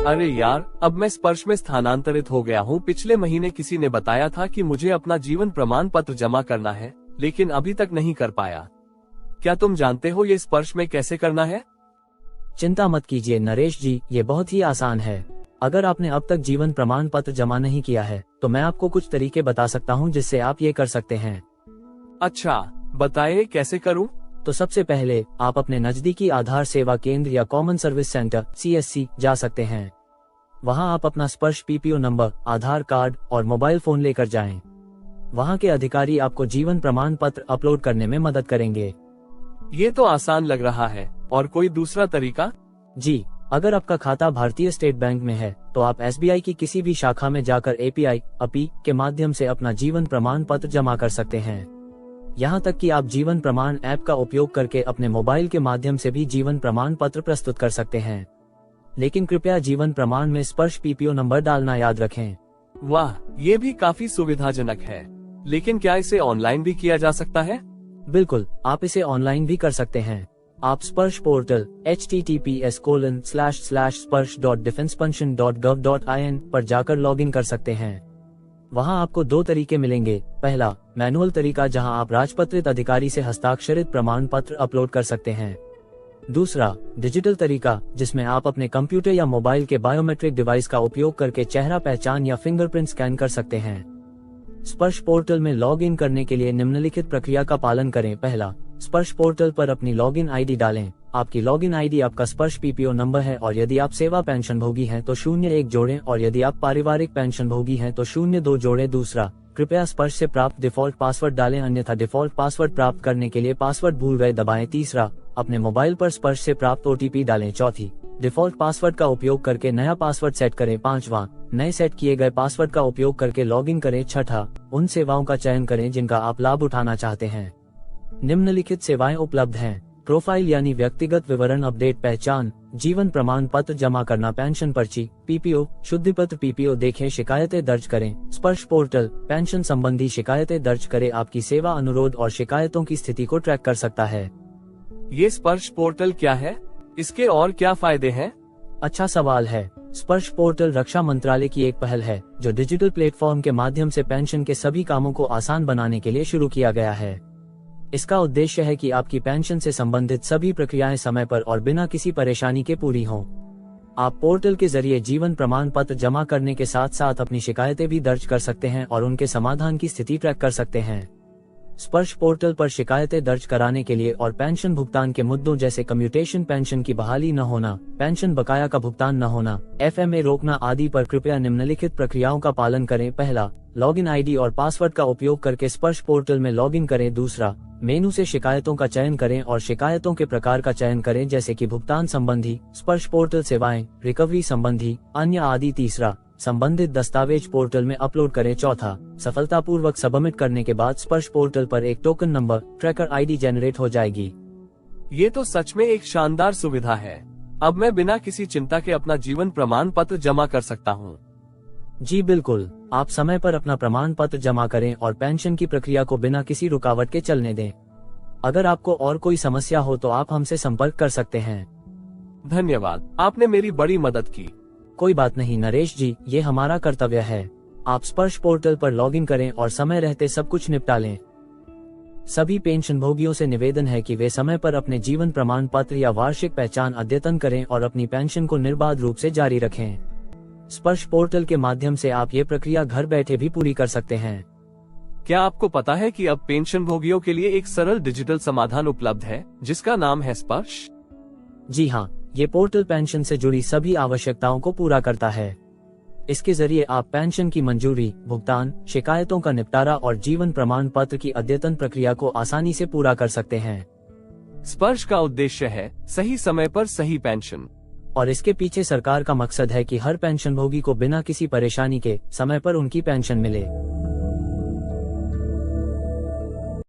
अरे यार, अब मैं स्पर्श में स्थानांतरित हो गया हूँ। पिछले महीने किसी ने बताया था कि मुझे अपना जीवन प्रमाण पत्र जमा करना है, लेकिन अभी तक नहीं कर पाया। क्या तुम जानते हो ये स्पर्श में कैसे करना है? चिंता मत कीजिए नरेश जी, ये बहुत ही आसान है। अगर आपने अब तक जीवन प्रमाण पत्र जमा नहीं किया है तो मैं आपको कुछ तरीके बता सकता हूँ जिससे आप ये कर सकते हैं। अच्छा, बताइए कैसे करूँ? तो सबसे पहले आप अपने नजदीकी आधार सेवा केंद्र या कॉमन सर्विस सेंटर CSC जा सकते हैं। वहां आप अपना स्पर्श PPO नंबर, आधार कार्ड और मोबाइल फोन लेकर जाएं। वहां के अधिकारी आपको जीवन प्रमाण पत्र अपलोड करने में मदद करेंगे। ये तो आसान लग रहा है। और कोई दूसरा तरीका? जी, अगर आपका खाता भारतीय स्टेट बैंक में है तो आप SBI की किसी भी शाखा में जाकर API के माध्यम से अपना जीवन प्रमाण पत्र जमा कर सकते हैं। यहाँ तक कि आप जीवन प्रमाण ऐप का उपयोग करके अपने मोबाइल के माध्यम से भी जीवन प्रमाण पत्र प्रस्तुत कर सकते हैं। लेकिन कृपया जीवन प्रमाण में स्पर्श PPO नंबर डालना याद रखें। वाह, ये भी काफी सुविधाजनक है। लेकिन क्या इसे ऑनलाइन भी किया जा सकता है? बिल्कुल, आप इसे ऑनलाइन भी कर सकते हैं। आप स्पर्श पोर्टल https://sparsh.defensepension.gov.in पर जाकर लॉगिन कर सकते हैं। वहां आपको दो तरीके मिलेंगे। पहला, मैनुअल तरीका जहां आप राजपत्रित अधिकारी से हस्ताक्षरित प्रमाण पत्र अपलोड कर सकते हैं। दूसरा, डिजिटल तरीका जिसमें आप अपने कंप्यूटर या मोबाइल के बायोमेट्रिक डिवाइस का उपयोग करके चेहरा पहचान या फिंगरप्रिंट स्कैन कर सकते हैं। स्पर्श पोर्टल में लॉग इन करने के लिए निम्नलिखित प्रक्रिया का पालन करें। पहला, स्पर्श पोर्टल पर अपनी लॉगिन आईडी डालें। आपकी लॉगिन आईडी आपका स्पर्श PPO नंबर है और यदि आप सेवा पेंशन भोगी हैं तो 01 जोड़ें और यदि आप पारिवारिक पेंशन भोगी हैं तो 02 जोड़ें। दूसरा, कृपया स्पर्श से प्राप्त डिफॉल्ट पासवर्ड डालें, अन्यथा डिफॉल्ट पासवर्ड प्राप्त करने के लिए पासवर्ड भूल गए दबाएं। तीसरा, अपने मोबाइल पर स्पर्श से प्राप्त OTP डालें। चौथी, डिफॉल्ट पासवर्ड का उपयोग करके नया पासवर्ड सेट करें। पांचवा, नए सेट किए गए पासवर्ड का उपयोग करके लॉगिन करें। छठा, उन सेवाओं का चयन करें जिनका आप लाभ उठाना चाहते हैं। निम्नलिखित सेवाएं उपलब्ध हैं: प्रोफाइल यानी व्यक्तिगत विवरण अपडेट, पहचान, जीवन प्रमाण पत्र जमा करना, पेंशन पर्ची, PPO, शुद्धि पत्र PPO देखें, शिकायतें दर्ज करें। स्पर्श पोर्टल पेंशन संबंधी शिकायतें दर्ज करें, आपकी सेवा अनुरोध और शिकायतों की स्थिति को ट्रैक कर सकता है। ये स्पर्श पोर्टल क्या है? इसके और क्या फायदे हैं? अच्छा सवाल है। स्पर्श पोर्टल रक्षा मंत्रालय की एक पहल है जो डिजिटल प्लेटफॉर्म के माध्यम से पेंशन के सभी कामों को आसान बनाने के लिए शुरू किया गया है। इसका उद्देश्य है कि आपकी पेंशन से संबंधित सभी प्रक्रियाएं समय पर और बिना किसी परेशानी के पूरी हों। आप पोर्टल के जरिए जीवन प्रमाण पत्र जमा करने के साथ साथ अपनी शिकायतें भी दर्ज कर सकते हैं और उनके समाधान की स्थिति ट्रैक कर सकते हैं। स्पर्श पोर्टल पर शिकायतें दर्ज कराने के लिए और पेंशन भुगतान के मुद्दों जैसे कम्यूटेशन, पेंशन की बहाली न होना, पेंशन बकाया का भुगतान न होना, FMA रोकना आदि पर कृपया निम्नलिखित प्रक्रियाओं का पालन करें। पहला, लॉगिन आईडी और पासवर्ड का उपयोग करके स्पर्श पोर्टल में लॉगिन करें। दूसरा, मेनू से शिकायतों का चयन करें और शिकायतों के प्रकार का चयन करें जैसे कि भुगतान संबंधी, स्पर्श पोर्टल सेवाएं, रिकवरी संबंधी, अन्य आदि। तीसरा, संबंधित दस्तावेज पोर्टल में अपलोड करें। चौथा, सफलतापूर्वक सबमिट करने के बाद स्पर्श पोर्टल पर एक token number, tracker ID generate हो जाएगी। ये तो सच में एक शानदार सुविधा है। अब मैं बिना किसी चिंता के अपना जीवन प्रमाण पत्र जमा कर सकता हूँ। जी बिल्कुल, आप समय पर अपना प्रमाण पत्र जमा करें और पेंशन की प्रक्रिया को बिना किसी रुकावट के चलने दें। अगर आपको और कोई समस्या हो तो आप हमसे संपर्क कर सकते हैं। धन्यवाद, आपने मेरी बड़ी मदद की। कोई बात नहीं नरेश जी, ये हमारा कर्तव्य है। आप स्पर्श पोर्टल पर लॉगिन करें और समय रहते सब कुछ निपटा लें। सभी पेंशन भोगियों से निवेदन है कि वे समय पर अपने जीवन प्रमाण पत्र या वार्षिक पहचान अद्यतन करें और अपनी पेंशन को निर्बाध रूप से जारी रखें। स्पर्श पोर्टल के माध्यम से आप ये प्रक्रिया घर बैठे भी पूरी कर सकते हैं। क्या आपको पता है कि अब पेंशन भोगियों के लिए एक सरल डिजिटल समाधान उपलब्ध है जिसका नाम है स्पर्श? जी हाँ, ये पोर्टल पेंशन से जुड़ी सभी आवश्यकताओं को पूरा करता है। इसके जरिए आप पेंशन की मंजूरी, भुगतान, शिकायतों का निपटारा और जीवन प्रमाण पत्र की अद्यतन प्रक्रिया को आसानी से पूरा कर सकते हैं। स्पर्श का उद्देश्य है सही समय पर सही पेंशन, और इसके पीछे सरकार का मकसद है कि हर पेंशन भोगी को बिना किसी परेशानी के समय पर उनकी पेंशन मिले।